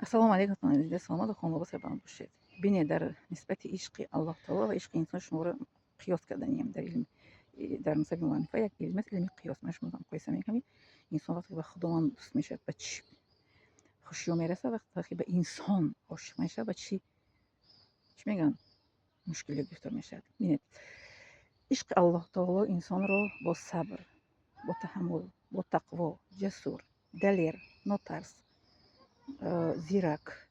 ассалому алейкум азизи, саломату хонлобос банд бошед. Бинед дар нисбати ишқи Аллоҳ таоло ва ишқи инсон шуморо қиёс карданием дар илм, дар мазҳаби муаннифа як илм аст, илми қиёс. Ман шумо муқоиса мекунем инсон вақте ба худованд дӯст мешавад ба чӣ хушиё мерасад, вақте ба инсон ошиқ мешавад ба чӣ мегӯянд мушкилиё гирифтор мешавад. Бинед, ишқи Аллоҳ таоло инсонро бо сабр, бо таҳаммул, бо тақво, ҷасур, далер, нотарс, зирак,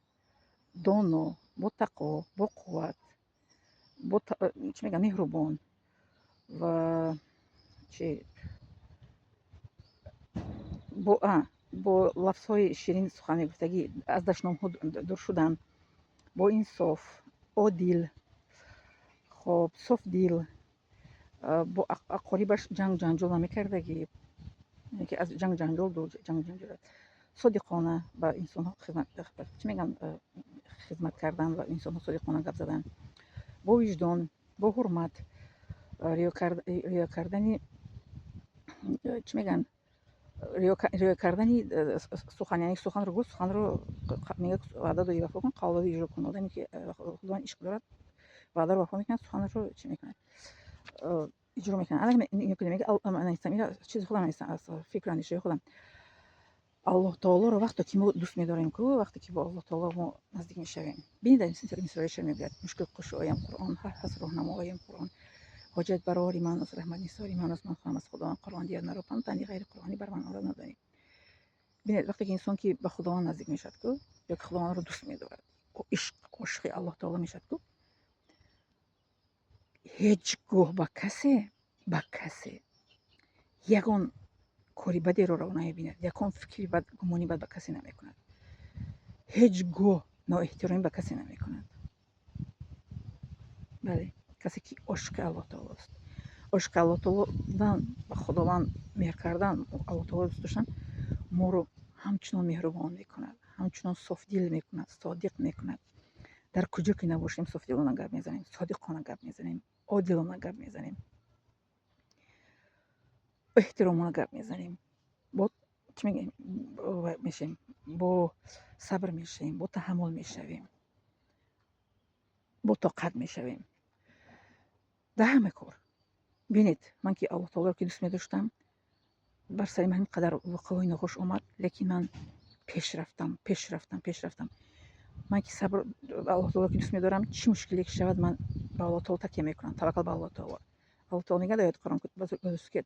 доно, бо тақво, бо қувват, бо чӣ мегӯянд меҳрубон ва чӣ бо лафзҳои ширин сухан мегуфтагӣ, аз дашномҳо дур шудан, бо инсоф, одил, хоб софдил, бо ақорибаш ҷангу ҷанҷол намекардагӣ, яъне ки аз ҷангу ҷанҷол дур, ҷангу ҷанҷол содиқона ба инсонҳо чӣ мегӯянд хизмат кардан ва инсонҳо содиқона гап задан, бо виҷдон, бо ҳурмат, риё кардани чӣ мегӯянд риё кардани сухан, яъне суханро гуфт, суханро мегӯяд ваъда додӣ вафо кун, қавл додӣ иҷро кун. Одаме ки худованд ишқ дорад, ваъдаро вафо мекунад, суханашро чӣ мекунад, иҷро мекунад. Мега чизи худам аст, аз фикру андешаи худам. Аллоҳ таолоро вақте ки мо дӯст медорем, вақте ки бо Аллоҳ таоло мо наздик мешавем, бинед дар мисолиша мегӯяд мушкилкушоям Қуръон, ҳар ҳаст роҳнамоям Қуръон, ҳоҷатбарори ман аст, раҳматнисори ман аст, ман хоҳам аз худованд Қуръон диёр наропам, тани ғайри қуръонӣ бар ман орад надонем. Бинед, вақте ки инсон ки ба худованд наздик мешавад, ё ки худовандро дӯст медорад, ошиқи Аллоҳ таоло мешавад, ҳеҷ гоҳ ба касе ягон кори бадеро раво намебинад, ягон фикри бад, гумони бад ба касе намекунад, ҳеҷ гоҳ ноэҳтиромӣ ба касе намекунад. бале, касе ки ошиқи Аллоҳ таолост. ошиқи Аллоҳ таоло будан, ба худованд меҳр кардан, Аллоҳ таолоро дӯст доштан моро ҳамчунон меҳрубон мекунад, ҳамчунон софдил мекунад, содиқ мекунад. дар куҷо ки набошем софдилона гап мезанем, содиқона гап мезанем, одилона гап мезанем, эҳтиромона гап мезанем, бо чӣ мешавем, бо сабр мешавем, бо таҳаммул мешавем, бо тоқат мешавем дар ҳама кор. Бинед, ман ки Аллоҳ таолоро ки дӯст медоштам, бар сари ман ин қадар воқеаҳои нохуш омад, лекин ман пеш рафтам. Ман ки сабр Аллоҳ таолоро ки дӯст медорам, чӣ мушкиле ки шавад, ман ба Аллоҳ таоло такя мекунам, таваккал ба Аллоҳ таоло. Аллоҳ таоло мегӯяд дар ояти Қуръон, бадӯстӣ ки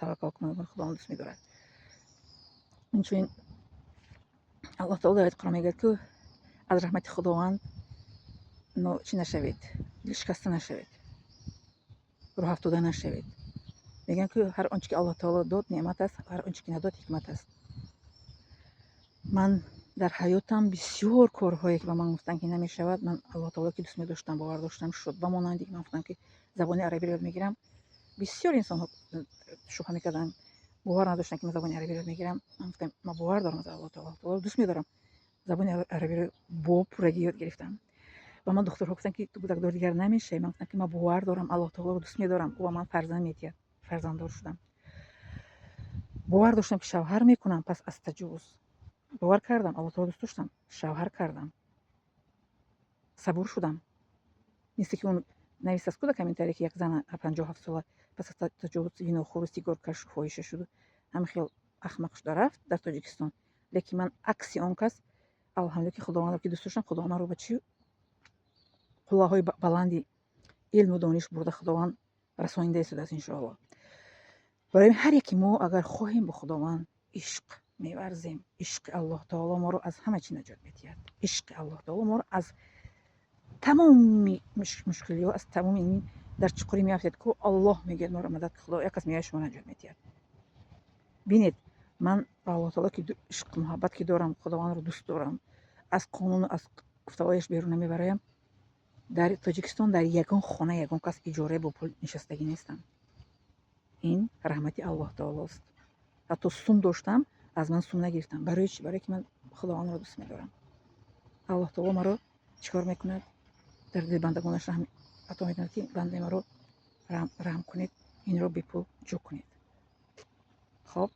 таваккал кунанд, худованд дӯст медорад. Инчунин Аллоҳ таоло дар ояти Қуръон мегӯяд ки аз раҳмати худованд чӣ нашавед, дилшикаста нашавед, роҳ афтода нашавед. Мегӯям ки ҳар он чӣ ки Аллоҳ таоло дод неъмат аст, ҳар он чӣ ки надод ҳикмат аст. Ман дар ҳаётам бисёр корҳое ки ба ман гуфтанд ки намешавад, ман Аллоҳ таолоро ки дӯст медоштам, бовар доштам, шуд. Ба монанди ман гуфтам ки забони арабиро ёд мегирам. Бисёр инсонҳо шубҳа мекарданд, бовар надоштанд ки ман забони арабиро ёд мегирам. Ман гуфтам ман бовар дорам аз Аллоҳро дӯст медорам, забони арабиро бо пуррагӣ ёд гирифтам. ва ман духтурҳо гуфтанд ки ту гӯдакдор дигар намешавӣ. Ман гуфтам ки ман бовар дорам, Аллоҳ таолоро дӯст медорам, ӯ ба ман фарзанд медиҳад. Фарзанддор шудам. бовар доштам ки шавҳар мекунам, пас аз таҷовуз бовар кардам, Аллоҳ таолоро дӯст доштам, шавҳар кардам, сабур шудам. Мисли ки он нависаст кӯдакам интаре ки як зан 57 сола пас аз таҷовуз зинохӯру сигаркашу фоҳиша шуду ҳама хел ахмақ шуда рафт дар Тоҷикистон. Лекин ман акси он кас, алҳамдулилла ки худовандро ки дӯст доштам, худованд маро ба чӣ қуллаҳои баланди илму дониш бурда худованд расонида истодааст иншоаллоҳ. барои ҳар яки мо агар хоҳем бо худованд ишқ меварзем, ишқи Аллоҳ таоло моро аз ҳама чӣ наҷот медиҳад. ишқи Аллоҳ таоло моро аз тамоми мушкилиҳо, аз тамоми ин дар чуқуре меафтед ки Аллоҳ мегӯяд моро мадад, ки худо як кас мегӯяд шумо наҷот медиҳад. бинед, ман ба Аллоҳ таоло ки ишқ муҳаббат ки дорам, худовандро дӯст дорам, аз қонуну аз гуфтаҳояш берун намебараям. дар Тоҷикистон дар ягон хона ягон кас иҷора бо пул нишастагӣ нестам. ин раҳмати Аллоҳ таолост. ҳатто сум доштам, аз ман сум нагирифтам. барои чӣ? Барое ки ман худовандро дӯст медорам. Аллоҳ таоло маро чикор мекунад? дар дили бандагонаш раҳм ато мекунад ки бандаи маро раҳм кунед, инро бепул ҷо кунед. хоб,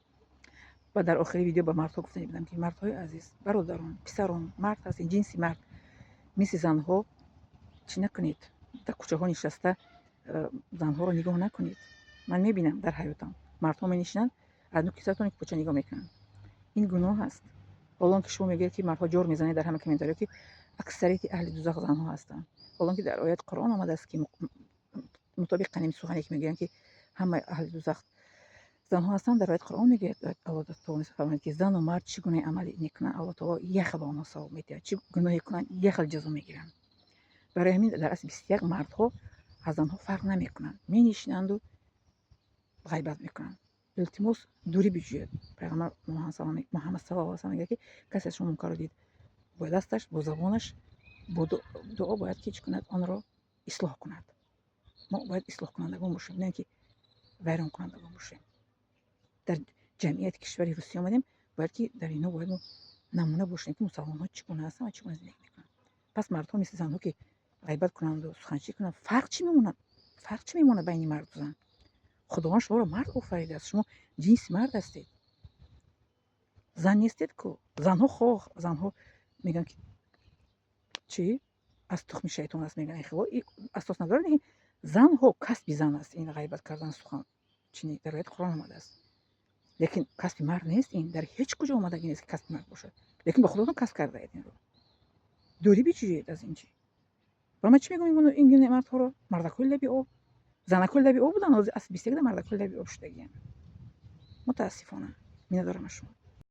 و در آخر ویدیو به مردها گفته بودم که مردهای عزیز، برادران، پسران، مرد هستین، جنسی مرد مثل زنها چی نکنید، در کوچه ها نشسته زنها رو نگاه نکنید. من میبینم در حیاتم مردها میشینن از نوک کیسه‌تون کوچه نگاه میکنن. این گناه است. حالا که شما میگید که مردها جور میزنید در همه کامنت‌ها که اکثریت اهل دوزخ زنها هستند، حالا که در آیات قرآن آمده است که مطابق قنیم سخنی که میگن که همه اهل دوزخ زنها هستند، در آیات قرآن میگه الله تعالی فرمود که زن و مرد چگونه عملی میکنن الله تعالی یک خل آنها ثواب میده، چه گناهی کنن یک خل جزا میگیرن. برای همین در اصل 21 مردها از زنها فرق نمیکنن، می نشینند و غیبت میکنن. التماس دوری بجوید. پیغمبر محمد صلی الله علیه و میگه که کسی از شما منکر رو دید با دستش با زبانش با دعا باید که چی کند، آن را اصلاح کند. ما باید اصلاح کنندگان باشیم، نه اینکه ویران کنندگان باشیم. در جمعیت کشور روسیه آمدیم، باید که در اینا باید نمونه باشیم که مسلمان ها چگونه هستن و چگونه زندگی میکنن. پس مردها مثل زنها که غیبت کنند و سخنچی کنند، فرق چی میمونه؟ فرق چی میمونه بین مرد و زن؟ خداوند شما را مرد آفریده است، شما جنس مرد هستید، زن نیستید که. زنها میگن که چی از تخم شیطان است، میگن خب اساس نداره دیگه. زنها کسب زن است، این غیبت کردن سخن چی در آیات قرآن آمده است، لیکن کسب مرد نیست. این در هیچ کجا آمدگی نیست که کسب مرد باشه، لیکن به خودتون کسب کرده اید. این رو دوری بچید از این چی. برای من چی میگم این مردها رو مردکل لبی آب، زنکل لبی آب بودن، از 21 مردکل لبی آب شدگی. متاسفانه می ندارم شما.